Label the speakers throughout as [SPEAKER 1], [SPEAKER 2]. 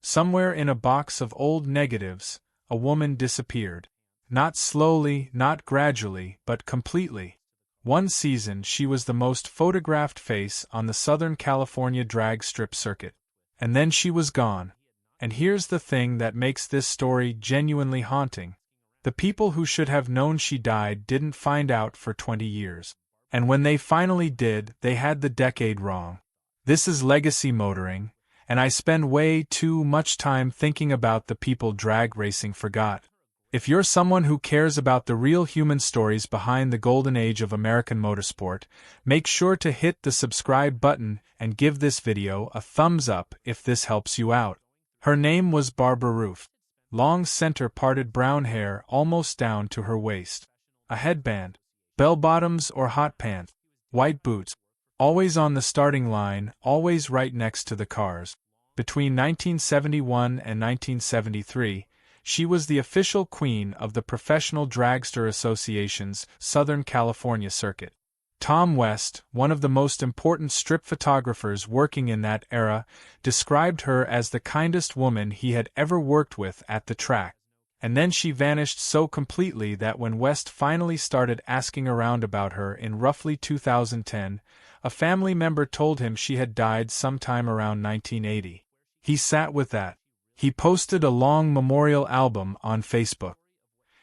[SPEAKER 1] Somewhere in a box of old negatives, a woman disappeared. Not slowly, not gradually, but completely. One season she was the most photographed face on the Southern California drag strip circuit. And then she was gone. And here's the thing that makes this story genuinely haunting. The people who should have known she died didn't find out for 20 years. And when they finally did, they had the decade wrong. This is legacy motoring, and I spend way too much time thinking about the people drag racing forgot. If you're someone who cares about the real human stories behind the golden age of American motorsport, make sure to hit the subscribe button and give this video a thumbs up if this helps you out. Her name was Barbara Roufs. Long center-parted brown hair almost down to her waist. A headband, bell-bottoms or hot pants, white boots. Always on the starting line, always right next to the cars. Between 1971 and 1973, she was the official queen of the Professional Dragster Association's Southern California circuit. Tom West, one of the most important strip photographers working in that era, described her as the kindest woman he had ever worked with at the track. And then she vanished so completely that when West finally started asking around about her in roughly 2010, a family member told him she had died sometime around 1980. He sat with that. He posted a long memorial album on Facebook.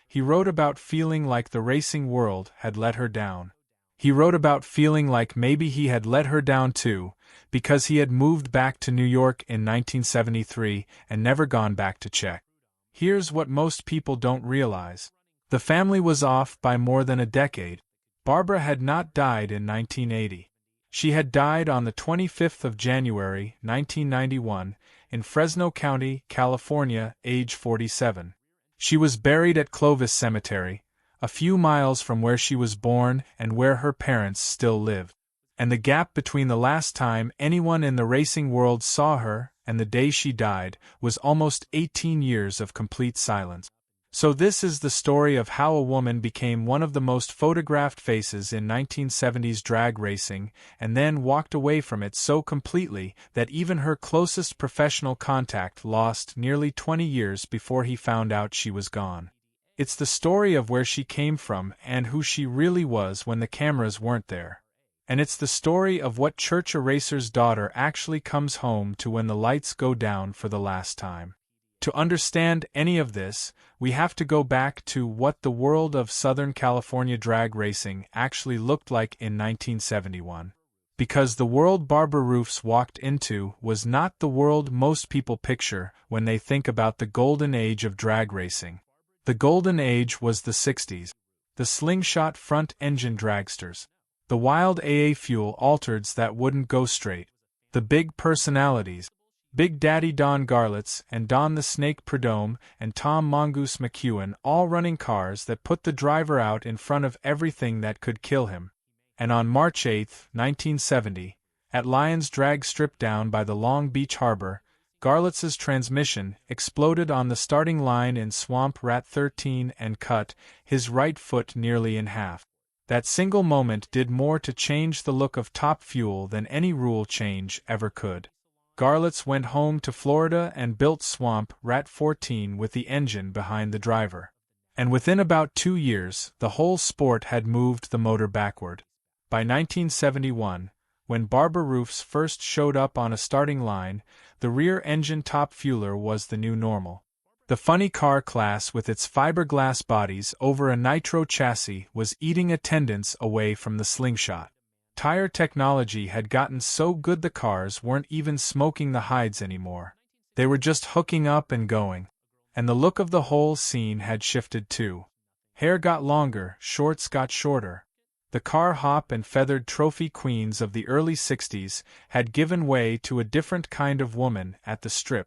[SPEAKER 1] He wrote about feeling like the racing world had let her down. He wrote about feeling like maybe he had let her down too, because he had moved back to New York in 1973 and never gone back to check. Here's what most people don't realize. The family was off by more than a decade. Barbara had not died in 1980. She had died on the 25th of January, 1991, in Fresno County, California, age 47. She was buried at Clovis Cemetery, a few miles from where she was born and where her parents still live. And the gap between the last time anyone in the racing world saw her and the day she died was almost 18 years of complete silence. So this is the story of how a woman became one of the most photographed faces in 1970s drag racing and then walked away from it so completely that even her closest professional contact lost nearly 20 years before he found out she was gone. It's the story of where she came from and who she really was when the cameras weren't there. And it's the story of what church a racer's daughter actually comes home to when the lights go down for the last time. To understand any of this, we have to go back to what the world of Southern California drag racing actually looked like in 1971. Because the world Barbara Roufs walked into was not the world most people picture when they think about the golden age of drag racing. The golden age was the 60s. The slingshot front-engine dragsters. The wild AA fuel altereds that wouldn't go straight. The big personalities. Big Daddy Don Garlits and Don the Snake Prudhomme and Tom Mongoose McEwen all running cars that put the driver out in front of everything that could kill him. And on March 8, 1970, at Lyons Drag Strip down by the Long Beach Harbor, Garlits's transmission exploded on the starting line in Swamp Rat 13 and cut his right foot nearly in half. That single moment did more to change the look of Top Fuel than any rule change ever could. Garlits went home to Florida and built Swamp Rat 14 with the engine behind the driver. And within about 2 years, the whole sport had moved the motor backward. By 1971, when Barbara Roufs first showed up on a starting line, the rear-engine top fueler was the new normal. The funny car class with its fiberglass bodies over a nitro chassis was eating attendance away from the slingshot. Tire technology had gotten so good the cars weren't even smoking the hides anymore. They were just hooking up and going. And the look of the whole scene had shifted too. Hair got longer, shorts got shorter. The car hop and feathered trophy queens of the early 60s had given way to a different kind of woman at the strip.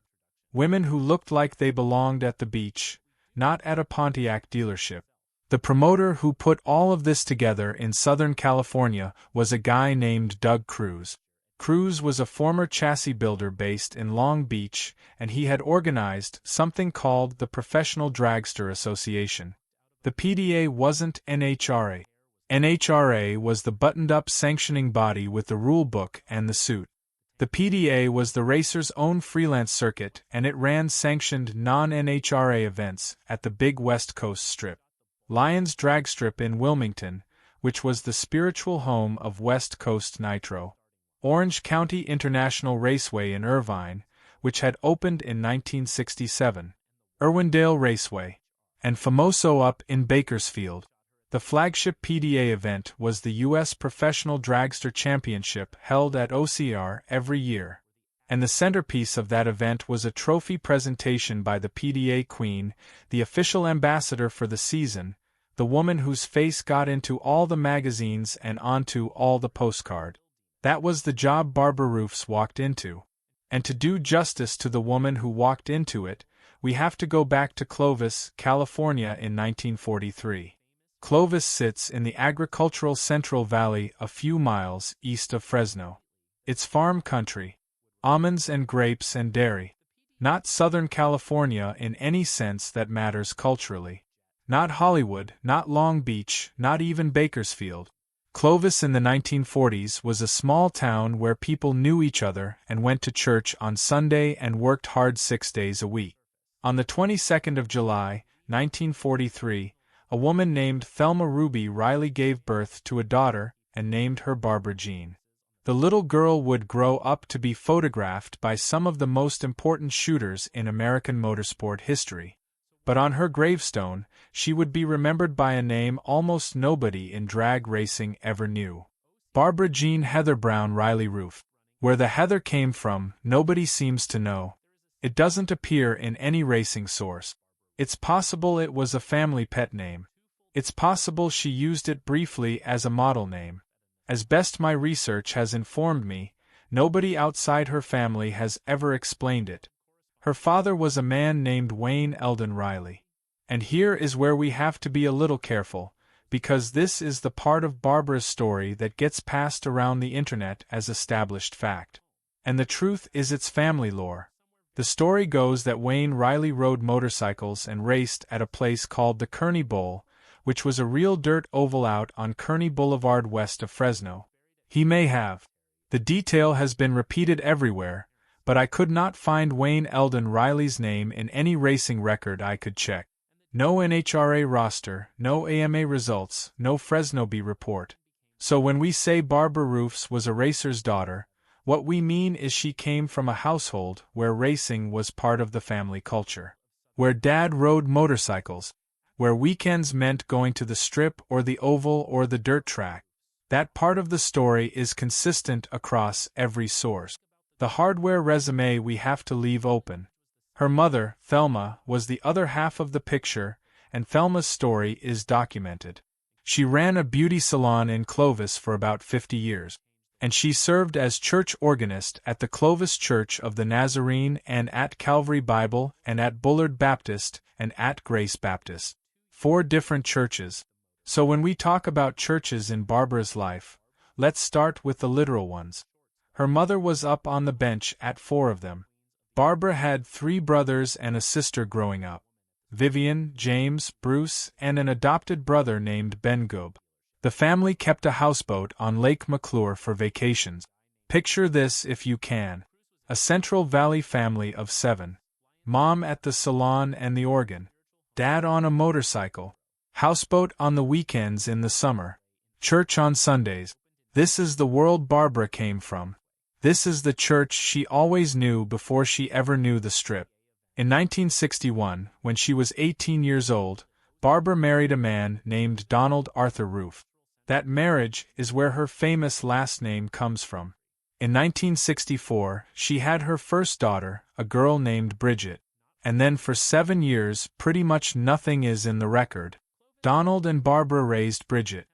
[SPEAKER 1] Women who looked like they belonged at the beach, not at a Pontiac dealership. The promoter who put all of this together in Southern California was a guy named Doug Cruz. Cruz was a former chassis builder based in Long Beach, and he had organized something called the Professional Dragster Association. The PDA wasn't NHRA. NHRA was the buttoned-up sanctioning body with the rule book and the suit. The PDA was the racer's own freelance circuit, and it ran sanctioned non-NHRA events at the Big West Coast Strip. Lyons Drag Strip in Wilmington, which was the spiritual home of West Coast Nitro. Orange County International Raceway in Irvine, which had opened in 1967. Irwindale Raceway. And Famoso up in Bakersfield. The flagship PDA event was the U.S. Professional Dragster Championship held at OCIR every year. And the centerpiece of that event was a trophy presentation by the PDA Queen, the official ambassador for the season, the woman whose face got into all the magazines and onto all the postcard. That was the job Barbara Roufs walked into. And to do justice to the woman who walked into it, we have to go back to Clovis, California in 1943. Clovis sits in the agricultural Central Valley a few miles east of Fresno. It's farm country. Almonds and grapes and dairy. Not Southern California in any sense that matters culturally. Not Hollywood, not Long Beach, not even Bakersfield. Clovis in the 1940s was a small town where people knew each other and went to church on Sunday and worked hard 6 days a week. On the 22nd of July, 1943, a woman named Thelma Ruby Riley gave birth to a daughter and named her Barbara Jean. The little girl would grow up to be photographed by some of the most important shooters in American motorsport history. But on her gravestone, she would be remembered by a name almost nobody in drag racing ever knew. Barbara Jean Heather Brown Riley Roufs. Where the Heather came from, nobody seems to know. It doesn't appear in any racing source. It's possible it was a family pet name. It's possible she used it briefly as a model name. As best my research has informed me, nobody outside her family has ever explained it. Her father was a man named Wayne Eldon Riley. And here is where we have to be a little careful, because this is the part of Barbara's story that gets passed around the internet as established fact. And the truth is it's family lore. The story goes that Wayne Riley rode motorcycles and raced at a place called the Kearney Bowl, which was a real dirt oval out on Kearney Boulevard west of Fresno. He may have. The detail has been repeated everywhere, but I could not find Wayne Eldon Riley's name in any racing record I could check. No NHRA roster, no AMA results, no Fresno Bee report. So when we say Barbara Roufs was a racer's daughter, what we mean is she came from a household where racing was part of the family culture. Where Dad rode motorcycles. Where weekends meant going to the strip or the oval or the dirt track. That part of the story is consistent across every source. The hardware resume we have to leave open. Her mother, Thelma, was the other half of the picture, and Thelma's story is documented. She ran a beauty salon in Clovis for about 50 years. And she served as church organist at the Clovis Church of the Nazarene and at Calvary Bible and at Bullard Baptist and at Grace Baptist. 4 different churches. So when we talk about churches in Barbara's life, let's start with the literal ones. Her mother was up on the bench at 4 of them. Barbara had 3 brothers and a sister growing up. Vivian, James, Bruce, and an adopted brother named Ben Goob. The family kept a houseboat on Lake McClure for vacations. Picture this if you can. A Central Valley family of 7. Mom at the salon and the organ. Dad on a motorcycle. Houseboat on the weekends in the summer. Church on Sundays. This is the world Barbara came from. This is the church she always knew before she ever knew the strip. In 1961, when she was 18 years old, Barbara married a man named Donald Arthur Roufs. That marriage is where her famous last name comes from. In 1964, she had her first daughter, a girl named Bridget. And then for 7 years, pretty much nothing is in the record. Donald and Barbara raised Bridget.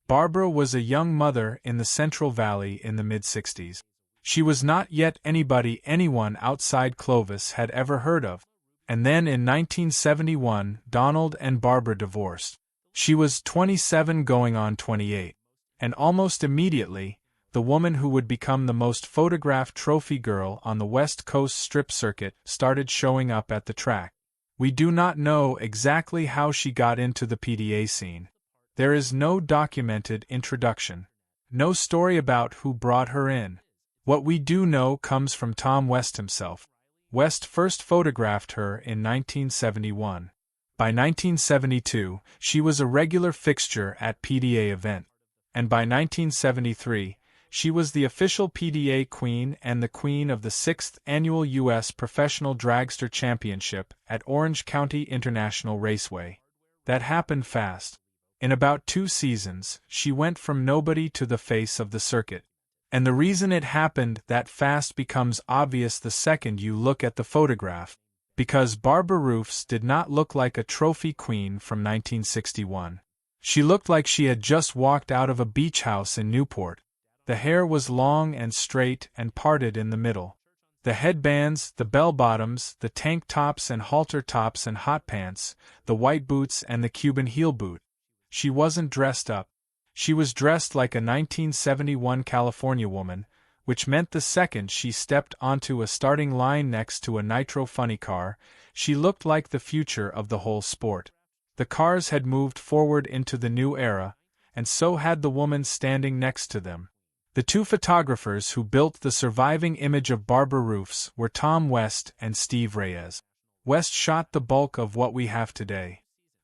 [SPEAKER 1] Barbara was a young mother in the Central Valley in the mid-60s. She was not yet anybody anyone outside Clovis had ever heard of. And then in 1971, Donald and Barbara divorced. She was 27 going on 28. And almost immediately, the woman who would become the most photographed trophy girl on the West Coast strip circuit started showing up at the track. We do not know exactly how she got into the PDA scene. There is no documented introduction. No story about who brought her in. What we do know comes from Tom West himself. West first photographed her in 1971. By 1972, she was a regular fixture at PDA events. And by 1973, she was the official PDA Queen and the Queen of the 6th Annual U.S. Professional Dragster Championship at Orange County International Raceway. That happened fast. In about 2 seasons, she went from nobody to the face of the circuit. And the reason it happened that fast becomes obvious the second you look at the photograph, because Barbara Roufs did not look like a trophy queen from 1961. She looked like she had just walked out of a beach house in Newport. The hair was long and straight and parted in the middle. The headbands, the bell-bottoms, the tank tops and halter tops and hot pants, the white boots and the Cuban heel boot. She wasn't dressed up. She was dressed like a 1971 California woman, which meant the second she stepped onto a starting line next to a nitro funny car, she looked like the future of the whole sport. The cars had moved forward into the new era, and so had the woman standing next to them. The 2 photographers who built the surviving image of Barbara Roufs were Tom West and Steve Reyes. West shot the bulk of what we have today.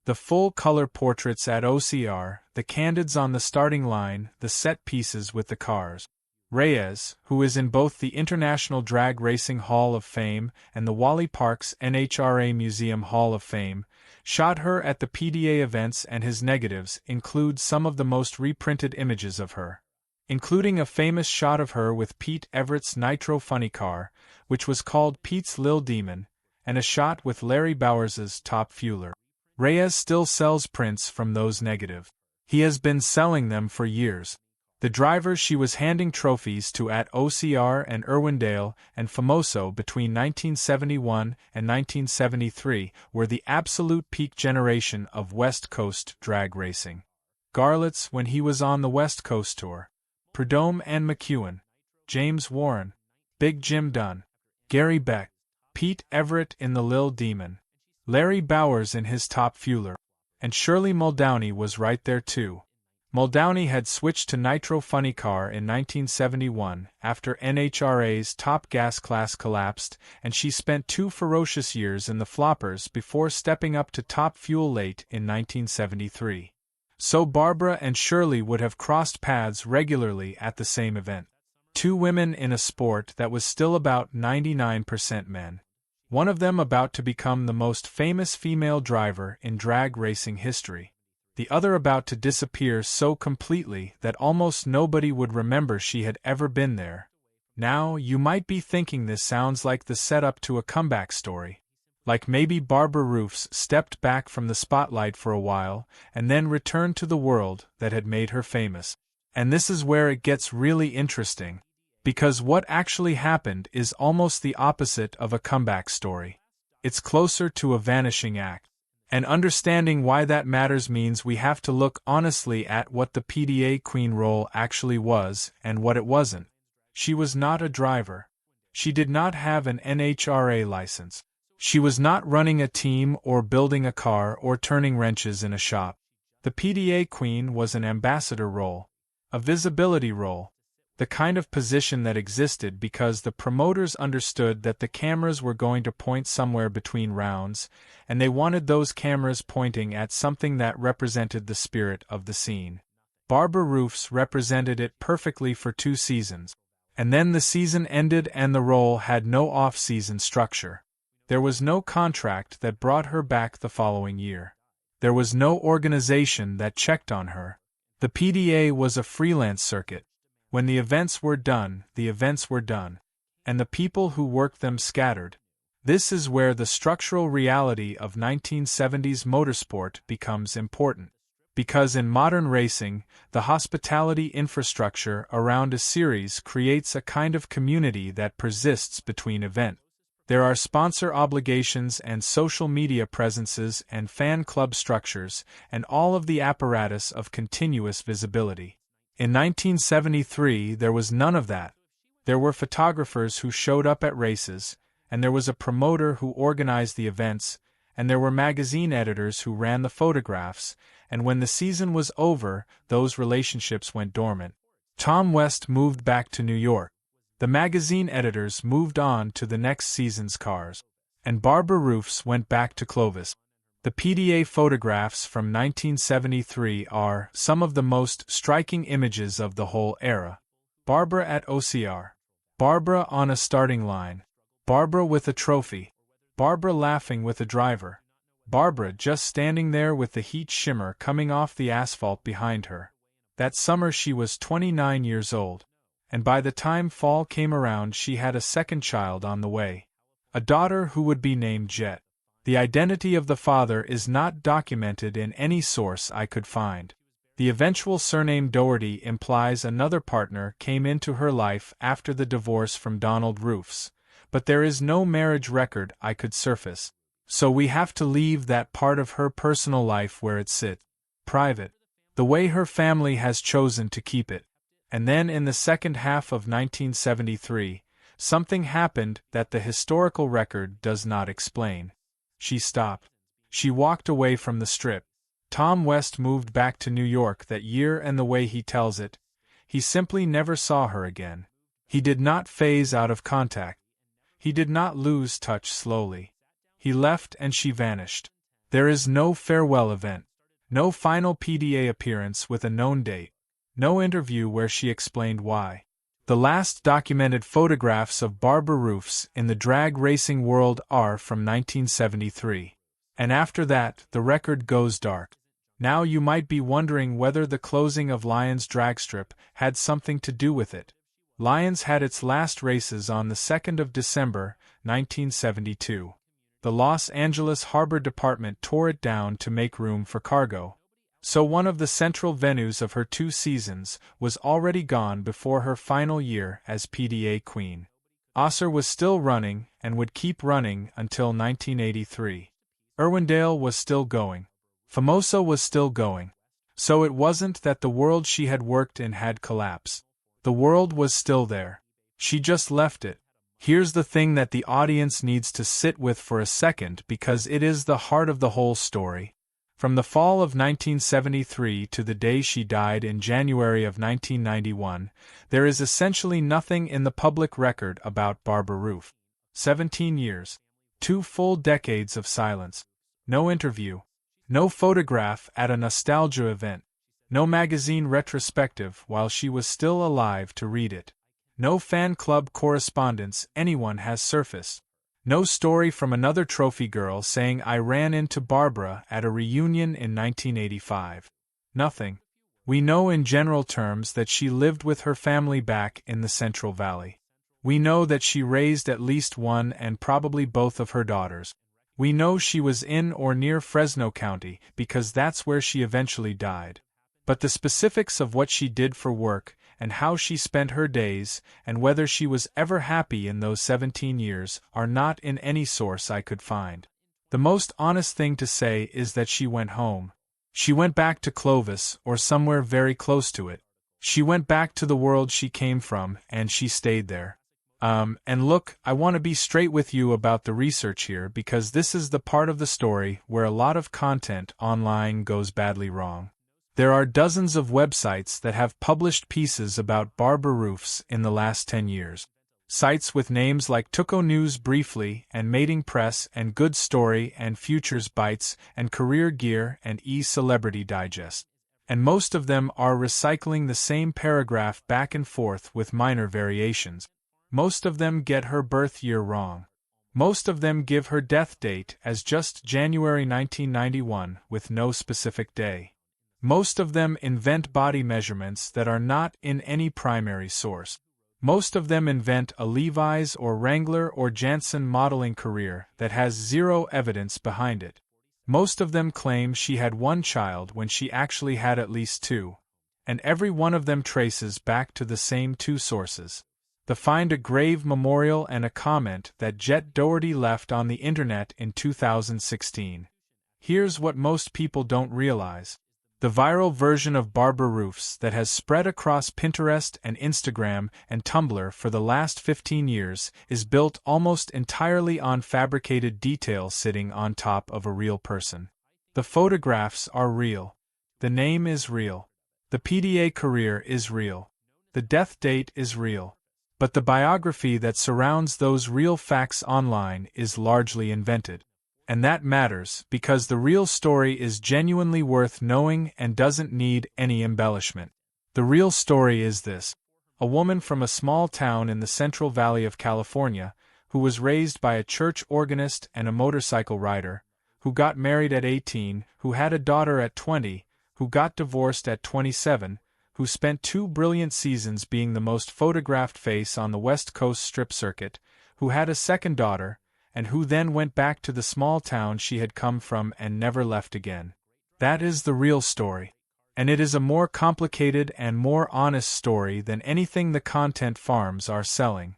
[SPEAKER 1] The full-color portraits at OCIR, the candids on the starting line, the set pieces with the cars. Reyes, who is in both the International Drag Racing Hall of Fame and the Wally Parks NHRA Museum Hall of Fame, shot her at the PDA events, and his negatives include some of the most reprinted images of her, including a famous shot of her with Pete Everett's Nitro Funny Car, which was called Pete's Lil Demon, and a shot with Larry Bowers's Top Fueler. Reyes still sells prints from those negatives. He has been selling them for years. The drivers she was handing trophies to at OCR and Irwindale and Famoso between 1971 and 1973 were the absolute peak generation of West Coast drag racing. Garlits when he was on the West Coast Tour. Prudhomme and McEwen. James Warren. Big Jim Dunn. Gary Beck. Pete Everett in the Lil Demon. Larry Bowers in his Top Fueler. And Shirley Muldowney was right there too. Muldowney had switched to Nitro Funny Car in 1971 after NHRA's Top Gas class collapsed, and she spent 2 ferocious years in the floppers before stepping up to Top Fuel late in 1973. So Barbara and Shirley would have crossed paths regularly at the same event. 2 women in a sport that was still about 99% men. One of them about to become the most famous female driver in drag racing history. The other about to disappear so completely that almost nobody would remember she had ever been there. Now, you might be thinking this sounds like the setup to a comeback story. Like maybe Barbara Roufs stepped back from the spotlight for a while and then returned to the world that had made her famous. And this is where it gets really interesting. Because what actually happened is almost the opposite of a comeback story. It's closer to a vanishing act. And understanding why that matters means we have to look honestly at what the PDA Queen role actually was and what it wasn't. She was not a driver. She did not have an NHRA license. She was not running a team or building a car or turning wrenches in a shop. The PDA Queen was an ambassador role, a visibility role. The kind of position that existed because the promoters understood that the cameras were going to point somewhere between rounds, and they wanted those cameras pointing at something that represented the spirit of the scene. Barbara Roufs represented it perfectly for 2 seasons, and then the season ended and the role had no off-season structure. There was no contract that brought her back the following year. There was no organization that checked on her. The PDA was a freelance circuit. When the events were done, the events were done, and the people who worked them scattered. This is where the structural reality of 1970s motorsport becomes important. Because in modern racing, the hospitality infrastructure around a series creates a kind of community that persists between events. There are sponsor obligations and social media presences and fan club structures and all of the apparatus of continuous visibility. In 1973, there was none of that. There were photographers who showed up at races, and there was a promoter who organized the events, and there were magazine editors who ran the photographs, and when the season was over, those relationships went dormant. Tom West moved back to New York. The magazine editors moved on to the next season's cars, and Barbara Roufs went back to Clovis. The PDA photographs from 1973 are some of the most striking images of the whole era. Barbara at OCR. Barbara on a starting line. Barbara with a trophy. Barbara laughing with a driver. Barbara just standing there with the heat shimmer coming off the asphalt behind her. That summer she was 29 years old, and by the time fall came around she had a second child on the way. A daughter who would be named Jet. The identity of the father is not documented in any source I could find. The eventual surname Doherty implies another partner came into her life after the divorce from Donald Roufs, but there is no marriage record I could surface, so we have to leave that part of her personal life where it sits, private, the way her family has chosen to keep it. And then in the second half of 1973, something happened that the historical record does not explain. She stopped. She walked away from the strip. Tom West moved back to New York that year, and the way he tells it, he simply never saw her again. He did not phase out of contact. He did not lose touch slowly. He left and she vanished. There is no farewell event. No final PDA appearance with a known date. No interview where she explained why. The last documented photographs of Barbara Roufs in the drag racing world are from 1973. And after that, the record goes dark. Now you might be wondering whether the closing of Lions Dragstrip had something to do with it. Lions had its last races on the 2nd of December, 1972. The Los Angeles Harbor Department tore it down to make room for cargo. So one of the central venues of her 2 seasons was already gone before her final year as PDA Queen. OCIR was still running and would keep running until 1983. Irwindale was still going. Famoso was still going. So it wasn't that the world she had worked in had collapsed. The world was still there. She just left it. Here's the thing that the audience needs to sit with for a second, because it is the heart of the whole story. From the fall of 1973 to the day she died in January of 1991, there is essentially nothing in the public record about Barbara Roufs. 17 years. 2 full decades of silence. No interview. No photograph at a nostalgia event. No magazine retrospective while she was still alive to read it. No fan club correspondence anyone has surfaced. No story from another trophy girl saying I ran into Barbara at a reunion in 1985. Nothing. We know in general terms that she lived with her family back in the Central Valley. We know that she raised at least one and probably both of her daughters. We know she was in or near Fresno County because that's where she eventually died. But the specifics of what she did for work, and how she spent her days, and whether she was ever happy in those 17 years, are not in any source I could find. The most honest thing to say is that she went home. She went back to Clovis, or somewhere very close to it. She went back to the world she came from, and she stayed there. And look, I want to be straight with you about the research here, because this is the part of the story where a lot of content online goes badly wrong. There are dozens of websites that have published pieces about Barbara Roufs in the last 10 years. Sites with names like Tuco News Briefly and Mating Press and Good Story and Futures Bites and Career Gear and E-Celebrity Digest. And most of them are recycling the same paragraph back and forth with minor variations. Most of them get her birth year wrong. Most of them give her death date as just January 1991 with no specific day. Most of them invent body measurements that are not in any primary source. Most of them invent a Levi's or Wrangler or Jantzen modeling career that has zero evidence behind it. Most of them claim she had 1 child when she actually had at least 2. And every one of them traces back to the same 2 sources. They find a grave memorial and a comment that Jet Doherty left on the internet in 2016. Here's what most people don't realize. The viral version of Barbara Roufs that has spread across Pinterest and Instagram and Tumblr for the last 15 years is built almost entirely on fabricated detail sitting on top of a real person. The photographs are real. The name is real. The PDA career is real. The death date is real. But the biography that surrounds those real facts online is largely invented. And that matters because the real story is genuinely worth knowing and doesn't need any embellishment. The real story is this: a woman from a small town in the Central Valley of California, who was raised by a church organist and a motorcycle rider, who got married at 18, who had a daughter at 20, who got divorced at 27, who spent 2 brilliant seasons being the most photographed face on the West Coast strip circuit, who had a second daughter, and who then went back to the small town she had come from and never left again. That is the real story. And it is a more complicated and more honest story than anything the content farms are selling.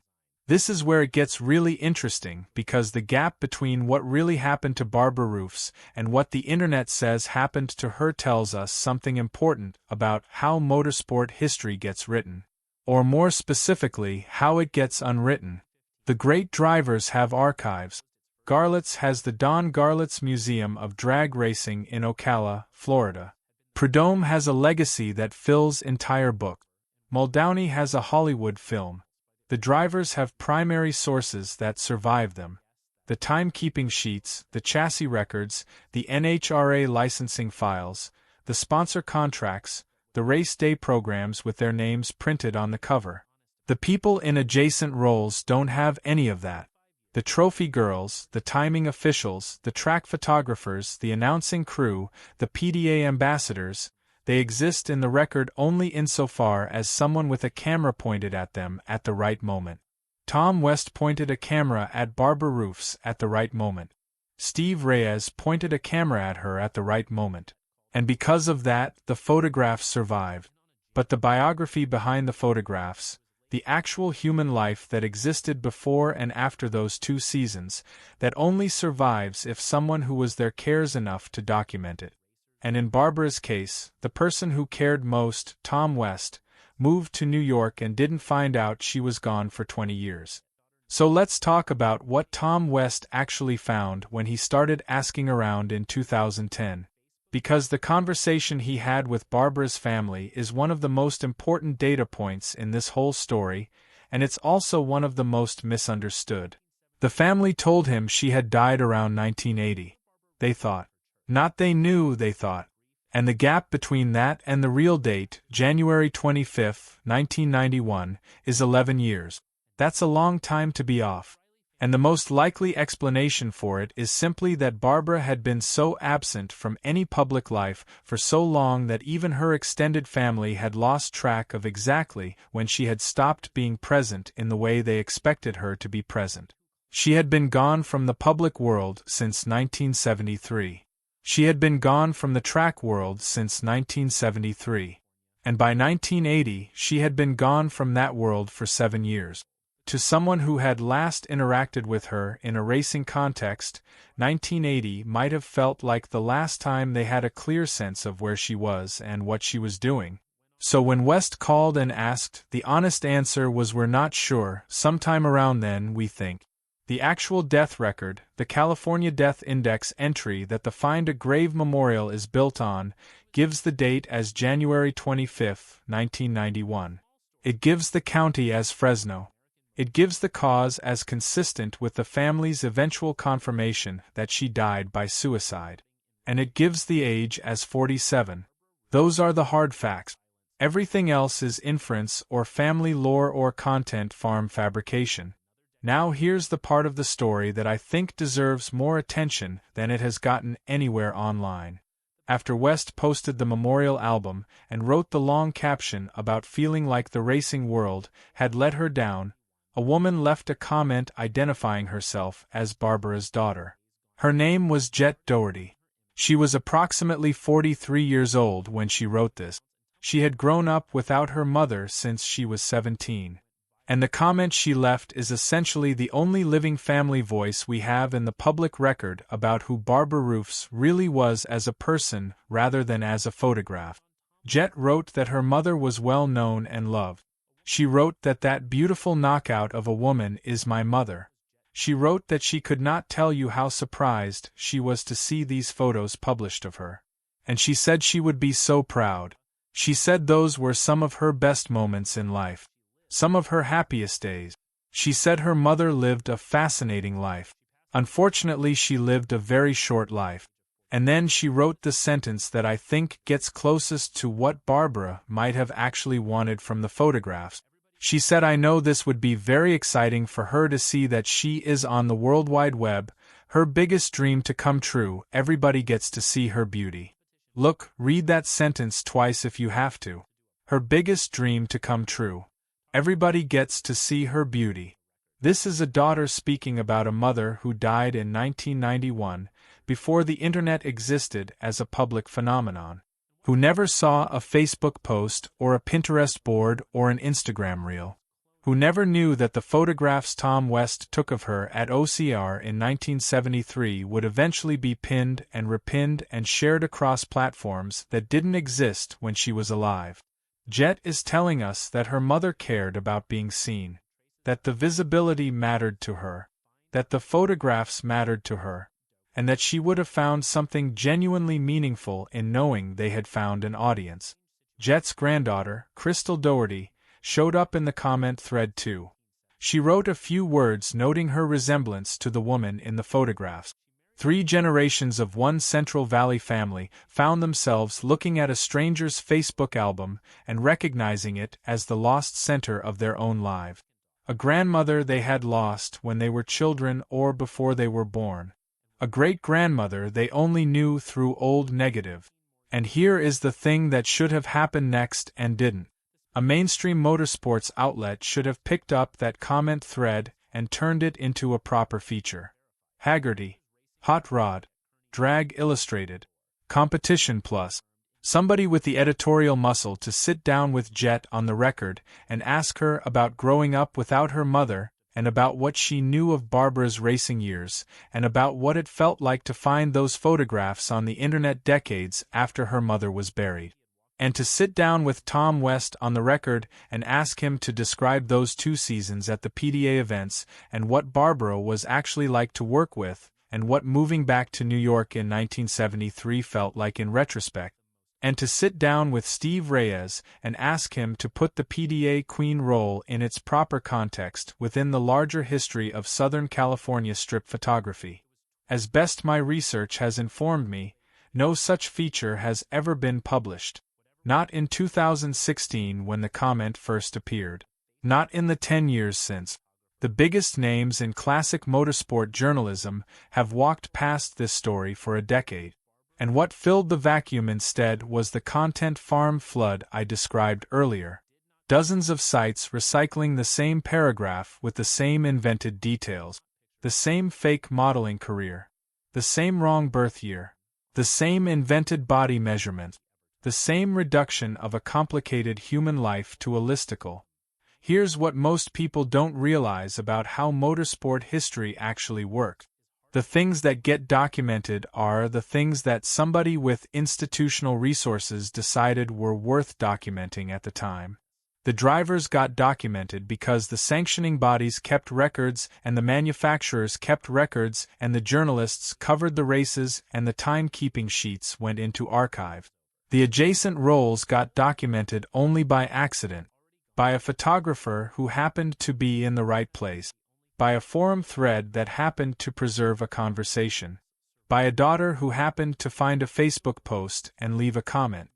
[SPEAKER 1] This is where it gets really interesting, because the gap between what really happened to Barbara Roufs and what the internet says happened to her tells us something important about how motorsport history gets written. Or more specifically, how it gets unwritten. The great drivers have archives. Garlits has the Don Garlits Museum of Drag Racing in Ocala, Florida. Prudhomme has a legacy that fills entire books. Muldowney has a Hollywood film. The drivers have primary sources that survive them. The timekeeping sheets, the chassis records, the NHRA licensing files, the sponsor contracts, the race day programs with their names printed on the cover. The people in adjacent roles don't have any of that. The trophy girls, the timing officials, the track photographers, the announcing crew, the PDA ambassadors, they exist in the record only insofar as someone with a camera pointed at them at the right moment. Tom West pointed a camera at Barbara Roufs at the right moment. Steve Reyes pointed a camera at her at the right moment. And because of that, the photographs survived. But the biography behind the photographs, the actual human life that existed before and after those 2 seasons, that only survives if someone who was there cares enough to document it. And in Barbara's case, the person who cared most, Tom West, moved to New York and didn't find out she was gone for 20 years. So let's talk about what Tom West actually found when he started asking around in 2010. Because the conversation he had with Barbara's family is one of the most important data points in this whole story, and it's also one of the most misunderstood. The family told him she had died around 1980. They thought. Not they knew, they thought. And the gap between that and the real date, January 25, 1991, is 11 years. That's a long time to be off. And the most likely explanation for it is simply that Barbara had been so absent from any public life for so long that even her extended family had lost track of exactly when she had stopped being present in the way they expected her to be present. She had been gone from the public world since 1973. She had been gone from the track world since 1973. And by 1980 she had been gone from that world for 7 years. To someone who had last interacted with her in a racing context, 1980 might have felt like the last time they had a clear sense of where she was and what she was doing. So when West called and asked, the honest answer was we're not sure, sometime around then, we think. The actual death record, the California Death Index entry that the Find a Grave Memorial is built on, gives the date as January 25, 1991. It gives the county as Fresno. It gives the cause as consistent with the family's eventual confirmation that she died by suicide. And it gives the age as 47. Those are the hard facts. Everything else is inference or family lore or content farm fabrication. Now here's the part of the story that I think deserves more attention than it has gotten anywhere online. After West posted the memorial album and wrote the long caption about feeling like the racing world had let her down, a woman left a comment identifying herself as Barbara's daughter. Her name was Jet Doherty. She was approximately 43 years old when she wrote this. She had grown up without her mother since she was 17. And the comment she left is essentially the only living family voice we have in the public record about who Barbara Roufs really was as a person rather than as a photograph. Jet wrote that her mother was well known and loved. She wrote that that beautiful knockout of a woman is my mother. She wrote that she could not tell you how surprised she was to see these photos published of her. And she said she would be so proud. She said those were some of her best moments in life. some of her happiest days. She said her mother lived a fascinating life. Unfortunately, she lived a very short life. And then she wrote the sentence that I think gets closest to what Barbara might have actually wanted from the photographs. She said, "I know this would be very exciting for her to see that she is on the World Wide Web, her biggest dream to come true, everybody gets to see her beauty." Look, read that sentence twice if you have to. Her biggest dream to come true. Everybody gets to see her beauty. This is a daughter speaking about a mother who died in 1991, before the internet existed as a public phenomenon, who never saw a Facebook post or a Pinterest board or an Instagram reel, who never knew that the photographs Tom West took of her at OCIR in 1973 would eventually be pinned and repinned and shared across platforms that didn't exist when she was alive. Jet is telling us that her mother cared about being seen, that the visibility mattered to her, that the photographs mattered to her, and that she would have found something genuinely meaningful in knowing they had found an audience. Jet's granddaughter, Crystal Doherty, showed up in the comment thread too. She wrote a few words noting her resemblance to the woman in the photographs. 3 generations of one Central Valley family found themselves looking at a stranger's Facebook album and recognizing it as the lost center of their own life. A grandmother they had lost when they were children or before they were born. A great-grandmother they only knew through old negative. And here is the thing that should have happened next and didn't. A mainstream motorsports outlet should have picked up that comment thread and turned it into a proper feature. Haggerty. Hot Rod. Drag Illustrated. Competition Plus. Somebody with the editorial muscle to sit down with Jet on the record and ask her about growing up without her mother, and about what she knew of Barbara's racing years, and about what it felt like to find those photographs on the internet decades after her mother was buried. And to sit down with Tom West on the record and ask him to describe those 2 seasons at the PDA events and what Barbara was actually like to work with, and what moving back to New York in 1973 felt like in retrospect. And to sit down with Steve Reyes and ask him to put the PDA Queen role in its proper context within the larger history of Southern California strip photography. As best my research has informed me, no such feature has ever been published. Not in 2016 when the comment first appeared. Not in the 10 years since. The biggest names in classic motorsport journalism have walked past this story for a decade. And what filled the vacuum instead was the content farm flood I described earlier. Dozens of sites recycling the same paragraph with the same invented details, the same fake modeling career, the same wrong birth year, the same invented body measurement, the same reduction of a complicated human life to a listicle. Here's what most people don't realize about how motorsport history actually worked. The things that get documented are the things that somebody with institutional resources decided were worth documenting at the time. The drivers got documented because the sanctioning bodies kept records and the manufacturers kept records and the journalists covered the races and the timekeeping sheets went into archive. The adjacent roles got documented only by accident, by a photographer who happened to be in the right place, by a forum thread that happened to preserve a conversation, by a daughter who happened to find a Facebook post and leave a comment.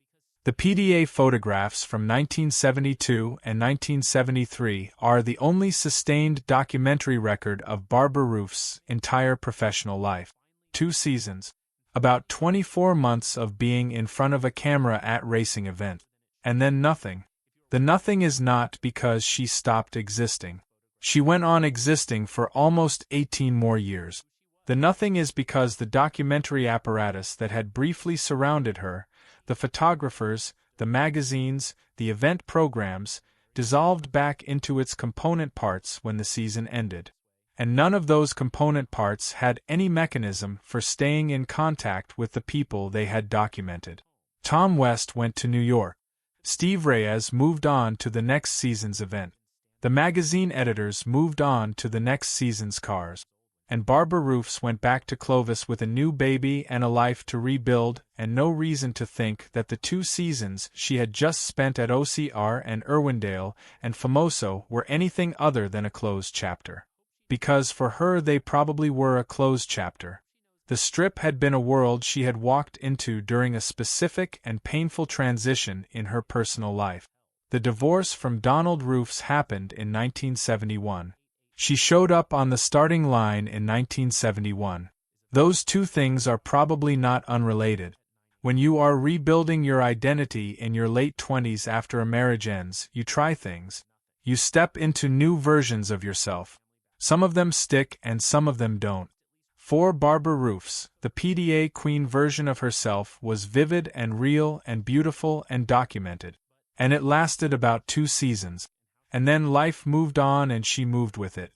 [SPEAKER 1] The PDA photographs from 1972 and 1973 are the only sustained documentary record of Barbara Roufs' entire professional life. 2 seasons. About 24 months of being in front of a camera at racing event. And then nothing. The nothing is not because she stopped existing. She went on existing for almost 18 more years. The nothing is because the documentary apparatus that had briefly surrounded her, the photographers, the magazines, the event programs, dissolved back into its component parts when the season ended. And none of those component parts had any mechanism for staying in contact with the people they had documented. Tom West went to New York. Steve Reyes moved on to the next season's event. The magazine editors moved on to the next season's cars. And Barbara Roufs went back to Clovis with a new baby and a life to rebuild, and no reason to think that the 2 seasons she had just spent at OCIR and Irwindale and Famoso were anything other than a closed chapter. Because for her they probably were a closed chapter. The strip had been a world she had walked into during a specific and painful transition in her personal life. The divorce from Donald Roufs happened in 1971. She showed up on the starting line in 1971. Those 2 things are probably not unrelated. When you are rebuilding your identity in your late 20s after a marriage ends, you try things. You step into new versions of yourself. Some of them stick and some of them don't. For Barbara Roufs, the PDA Queen version of herself was vivid and real and beautiful and documented. And it lasted about 2 seasons. And then life moved on and she moved with it.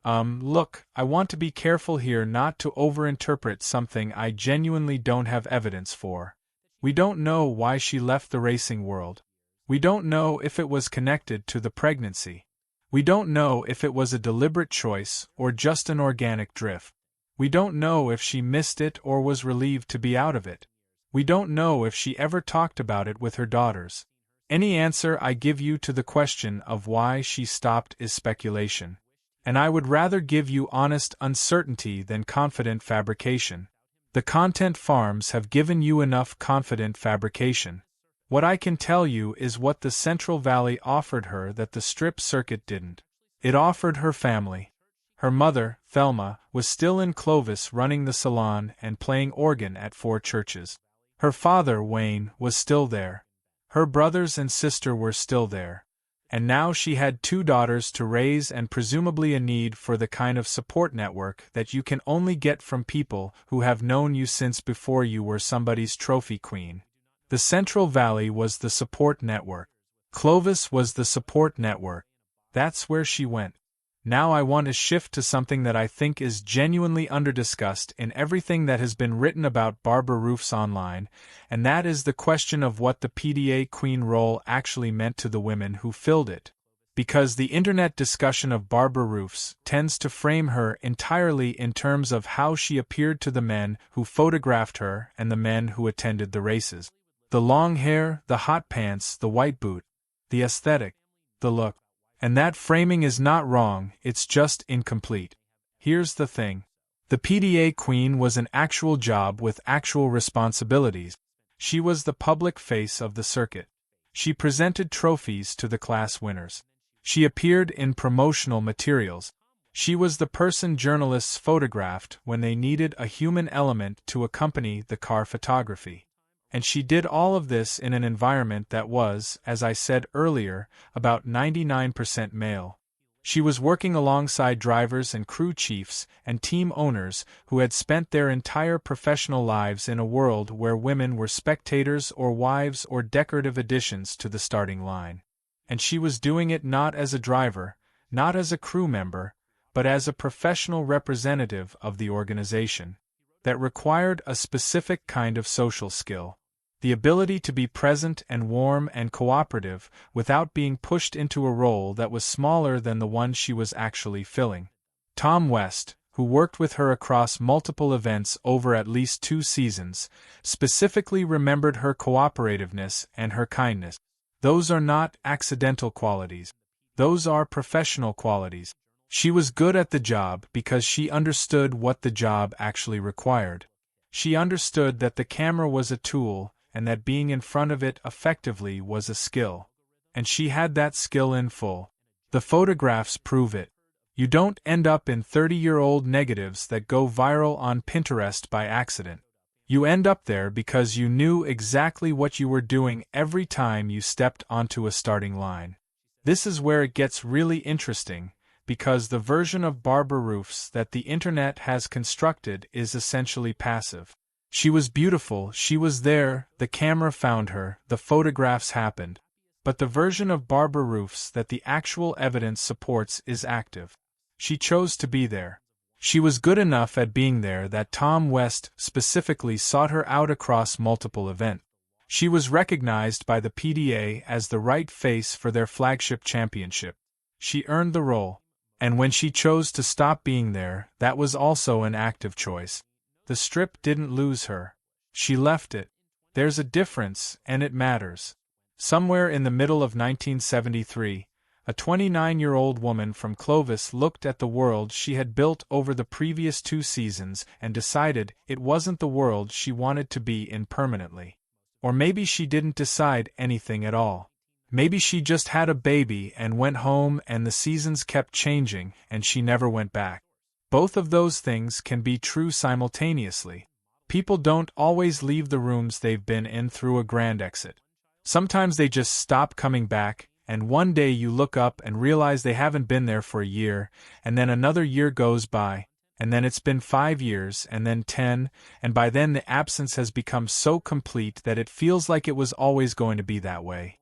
[SPEAKER 1] Look, I want to be careful here not to overinterpret something I genuinely don't have evidence for. We don't know why she left the racing world. We don't know if it was connected to the pregnancy. We don't know if it was a deliberate choice or just an organic drift. We don't know if she missed it or was relieved to be out of it. We don't know if she ever talked about it with her daughters. Any answer I give you to the question of why she stopped is speculation. And I would rather give you honest uncertainty than confident fabrication. The content farms have given you enough confident fabrication. What I can tell you is what the Central Valley offered her that the strip circuit didn't. It offered her family. Her mother, Thelma, was still in Clovis running the salon and playing organ at 4 churches. Her father, Wayne, was still there. Her brothers and sister were still there. And now she had 2 daughters to raise and presumably a need for the kind of support network that you can only get from people who have known you since before you were somebody's trophy queen. The Central Valley was the support network. Clovis was the support network. That's where she went. Now I want to shift to something that I think is genuinely underdiscussed in everything that has been written about Barbara Roufs online, and that is the question of what the PDA Queen role actually meant to the women who filled it. Because the internet discussion of Barbara Roufs tends to frame her entirely in terms of how she appeared to the men who photographed her and the men who attended the races. The long hair, the hot pants, the white boot, the aesthetic, the look. And that framing is not wrong, it's just incomplete. Here's the thing. The PDA Queen was an actual job with actual responsibilities. She was the public face of the circuit. She presented trophies to the class winners. She appeared in promotional materials. She was the person journalists photographed when they needed a human element to accompany the car photography. And she did all of this in an environment that was, as I said earlier, about 99% male. She was working alongside drivers and crew chiefs and team owners who had spent their entire professional lives in a world where women were spectators or wives or decorative additions to the starting line. And she was doing it not as a driver, not as a crew member, but as a professional representative of the organization. That required a specific kind of social skill. The ability to be present and warm and cooperative without being pushed into a role that was smaller than the one she was actually filling. Tom West, who worked with her across multiple events over at least 2 seasons, specifically remembered her cooperativeness and her kindness. Those are not accidental qualities. Those are professional qualities. She was good at the job because she understood what the job actually required. She understood that the camera was a tool, and that being in front of it effectively was a skill. And she had that skill in full. The photographs prove it. You don't end up in 30-year-old negatives that go viral on Pinterest by accident. You end up there because you knew exactly what you were doing every time you stepped onto a starting line. This is where it gets really interesting, because the version of Barbara Roufs that the internet has constructed is essentially passive. She was beautiful, she was there, the camera found her, the photographs happened. But the version of Barbara Roufs that the actual evidence supports is active. She chose to be there. She was good enough at being there that Tom West specifically sought her out across multiple events. She was recognized by the PDA as the right face for their flagship championship. She earned the role. And when she chose to stop being there, that was also an active choice. The strip didn't lose her. She left it. There's a difference, and it matters. Somewhere in the middle of 1973, a 29-year-old woman from Clovis looked at the world she had built over the previous 2 seasons and decided it wasn't the world she wanted to be in permanently. Or maybe she didn't decide anything at all. Maybe she just had a baby and went home and the seasons kept changing and she never went back. Both of those things can be true simultaneously. People don't always leave the rooms they've been in through a grand exit. Sometimes they just stop coming back, and one day you look up and realize they haven't been there for a year, and then another year goes by, and then it's been 5 years, and then 10, and by then the absence has become so complete that it feels like it was always going to be that way.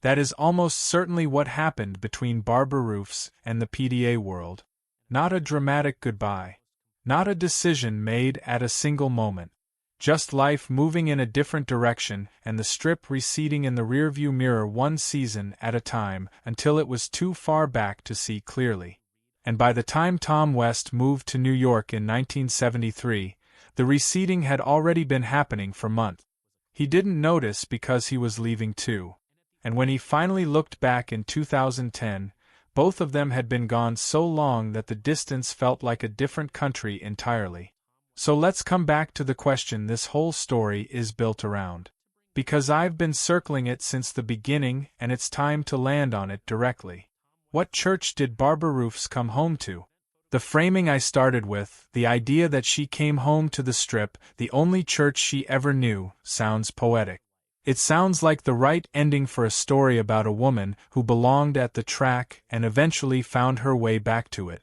[SPEAKER 1] That is almost certainly what happened between Barbara Roufs and the PDA world. Not a dramatic goodbye. Not a decision made at a single moment. Just life moving in a different direction and the strip receding in the rearview mirror 1 season at a time until it was too far back to see clearly. And by the time Tom West moved to New York in 1973, the receding had already been happening for months. He didn't notice because he was leaving too. And when he finally looked back in 2010, both of them had been gone so long that the distance felt like a different country entirely. So let's come back to the question this whole story is built around. Because I've been circling it since the beginning and it's time to land on it directly. What church did Barbara Roufs come home to? The framing I started with, the idea that she came home to the strip, the only church she ever knew, sounds poetic. It sounds like the right ending for a story about a woman who belonged at the track and eventually found her way back to it.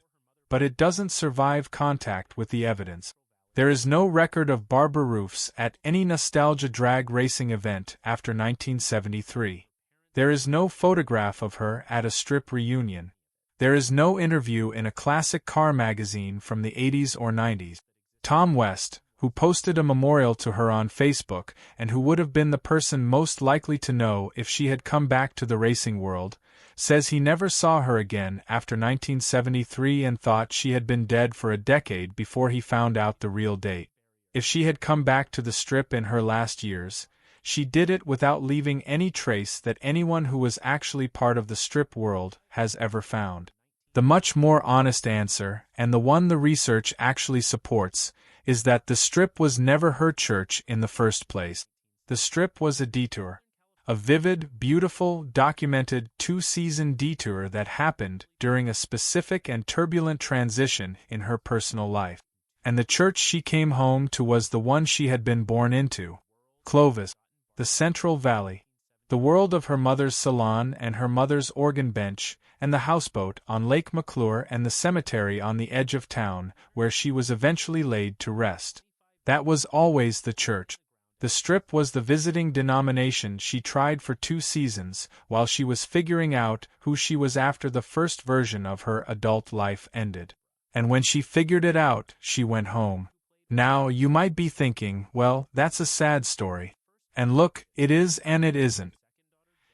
[SPEAKER 1] But it doesn't survive contact with the evidence. There is no record of Barbara Roufs at any nostalgia drag racing event after 1973. There is no photograph of her at a strip reunion. There is no interview in a classic car magazine from the 80s or 90s. Tom West, who posted a memorial to her on Facebook and who would have been the person most likely to know if she had come back to the racing world, says he never saw her again after 1973 and thought she had been dead for a decade before he found out the real date. If she had come back to the strip in her last years, she did it without leaving any trace that anyone who was actually part of the strip world has ever found. The much more honest answer, and the one the research actually supports, is that the strip was never her church in the first place. The strip was a detour. A vivid, beautiful, documented 2-season detour that happened during a specific and turbulent transition in her personal life. And the church she came home to was the one she had been born into. Clovis. The Central Valley. The world of her mother's salon and her mother's organ bench, and the houseboat on Lake McClure and the cemetery on the edge of town, where she was eventually laid to rest. That was always the church. The strip was the visiting denomination she tried for 2 seasons, while she was figuring out who she was after the first version of her adult life ended. And when she figured it out, she went home. Now, you might be thinking, well, that's a sad story. And look, it is and it isn't.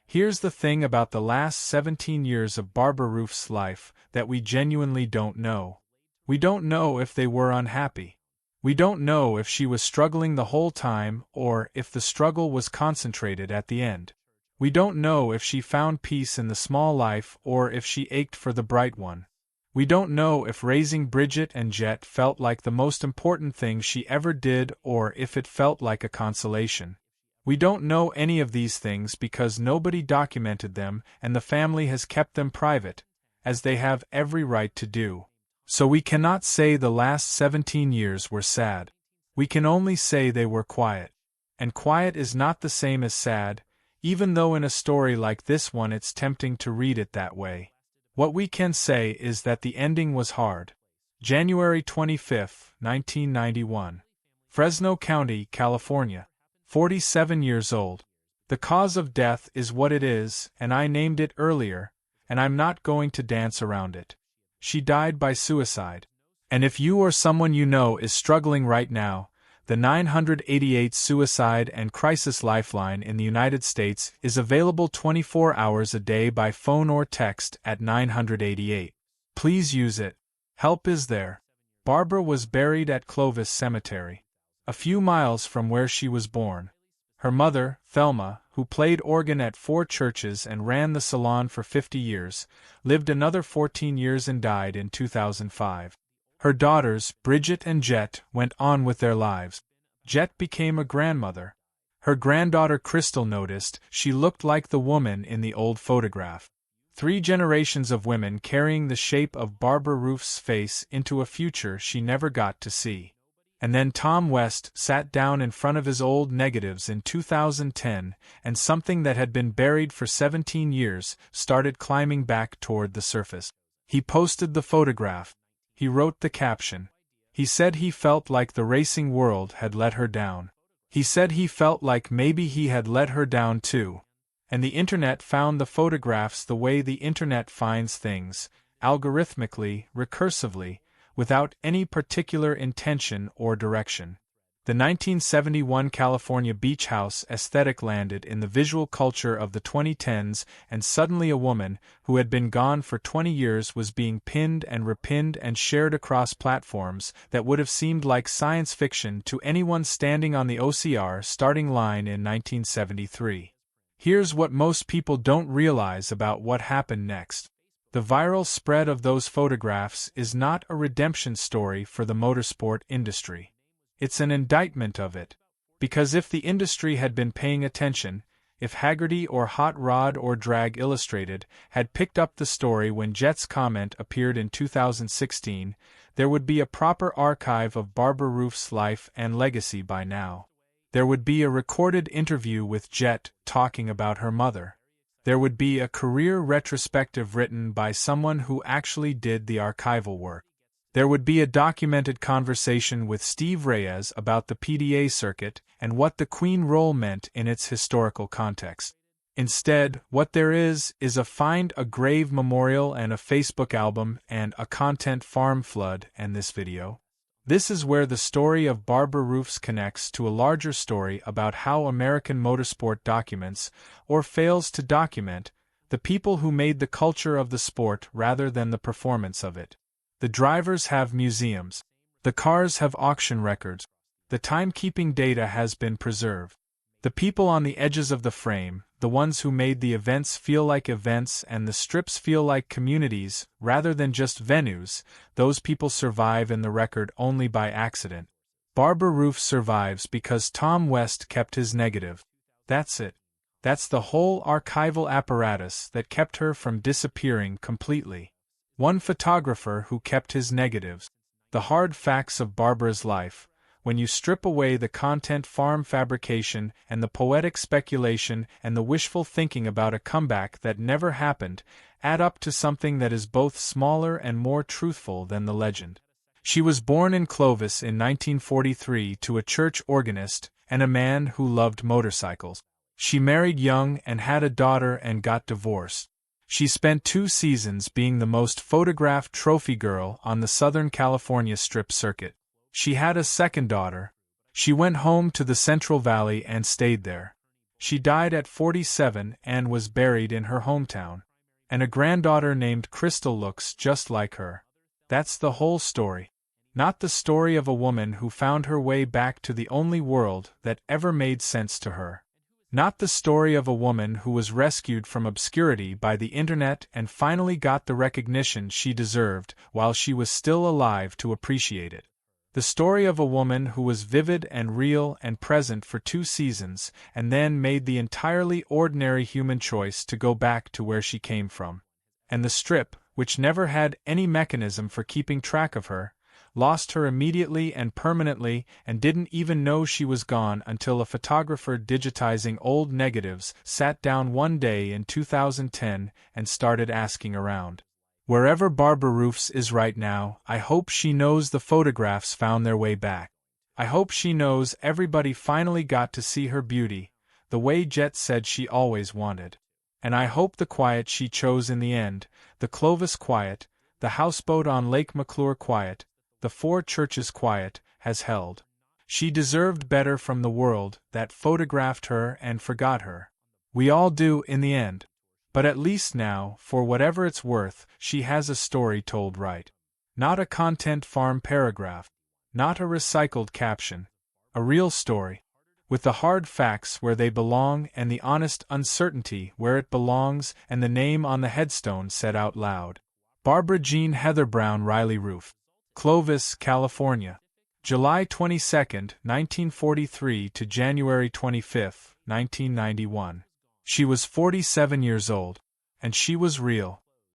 [SPEAKER 1] Here's the thing about the last 17 years of Barbara Roufs' life that we genuinely don't know. We don't know if they were unhappy. We don't know if she was struggling the whole time or if the struggle was concentrated at the end. We don't know if she found peace in the small life or if she ached for the bright one. We don't know if raising Bridget and Jet felt like the most important thing she ever did or if it felt like a consolation. We don't know any of these things because nobody documented them and the family has kept them private, as they have every right to do. So we cannot say the last 17 years were sad. We can only say they were quiet. And quiet is not the same as sad, even though in a story like this one it's tempting to read it that way. What we can say is that the ending was hard. January 25, 1991. Fresno County, California. 47 years old. The cause of death is what it is, and I named it earlier, and I'm not going to dance around it. She died by suicide. And if you or someone you know is struggling right now, the 988 Suicide and Crisis Lifeline in the United States is available 24 hours a day by phone or text at 988. Please use it. Help is there. Barbara was buried at Clovis Cemetery, a few miles from where she was born. Her mother, Thelma, who played organ at 4 churches and ran the salon for 50 years, lived another 14 years and died in 2005. Her daughters, Bridget and Jet, went on with their lives. Jet became a grandmother. Her granddaughter Crystal noticed she looked like the woman in the old photograph. 3 generations of women carrying the shape of Barbara Roufs' face into a future she never got to see. And then Tom West sat down in front of his old negatives in 2010, and something that had been buried for 17 years started climbing back toward the surface. He posted the photograph. He wrote the caption. He said he felt like the racing world had let her down. He said he felt like maybe he had let her down too. And the internet found the photographs the way the internet finds things, algorithmically, recursively, without any particular intention or direction. The 1971 California beach house aesthetic landed in the visual culture of the 2010s, and suddenly a woman, who had been gone for 20 years, was being pinned and repinned and shared across platforms that would have seemed like science fiction to anyone standing on the OCIR starting line in 1973. Here's what most people don't realize about what happened next. The viral spread of those photographs is not a redemption story for the motorsport industry. It's an indictment of it. Because if the industry had been paying attention, if Haggerty or Hot Rod or Drag Illustrated had picked up the story when Jet's comment appeared in 2016, there would be a proper archive of Barbara Roufs' life and legacy by now. There would be a recorded interview with Jet talking about her mother. There would be a career retrospective written by someone who actually did the archival work. There would be a documented conversation with Steve Reyes about the PDA circuit and what the Queen role meant in its historical context. Instead, what there is a Find a Grave memorial and a Facebook album and a content farm flood and this video. This is where the story of Barbara Roufs connects to a larger story about how American motorsport documents, or fails to document, the people who made the culture of the sport rather than the performance of it. The drivers have museums. The cars have auction records. The timekeeping data has been preserved. The people on the edges of the frame, the ones who made the events feel like events and the strips feel like communities rather than just venues, those people survive in the record only by accident. Barbara Roufs survives because Tom West kept his negative. That's it. That's the whole archival apparatus that kept her from disappearing completely. One photographer who kept his negatives. The hard facts of Barbara's life. When you strip away the content farm fabrication and the poetic speculation and the wishful thinking about a comeback that never happened, add up to something that is both smaller and more truthful than the legend. She was born in Clovis in 1943 to a church organist and a man who loved motorcycles. She married young and had a daughter and got divorced. She spent 2 seasons being the most photographed trophy girl on the Southern California strip circuit. She had a second daughter. She went home to the Central Valley and stayed there. She died at 47 and was buried in her hometown. And a granddaughter named Crystal looks just like her. That's the whole story. Not the story of a woman who found her way back to the only world that ever made sense to her. Not the story of a woman who was rescued from obscurity by the internet and finally got the recognition she deserved while she was still alive to appreciate it. The story of a woman who was vivid and real and present for 2 seasons and then made the entirely ordinary human choice to go back to where she came from. And the strip, which never had any mechanism for keeping track of her, lost her immediately and permanently and didn't even know she was gone until a photographer digitizing old negatives sat down one day in 2010 and started asking around. Wherever Barbara Roufs is right now, I hope she knows the photographs found their way back. I hope she knows everybody finally got to see her beauty, the way Jet said she always wanted. And I hope the quiet she chose in the end, the Clovis quiet, the houseboat on Lake McClure quiet, the 4 churches quiet, has held. She deserved better from the world that photographed her and forgot her. We all do in the end. But at least now, for whatever it's worth, she has a story told right. Not a content farm paragraph. Not a recycled caption. A real story. With the hard facts where they belong and the honest uncertainty where it belongs and the name on the headstone said out loud. Barbara Jean Heather Brown Riley Roufs. Clovis, California. July 22, 1943 to January 25, 1991. She was 47 years old. And she was real.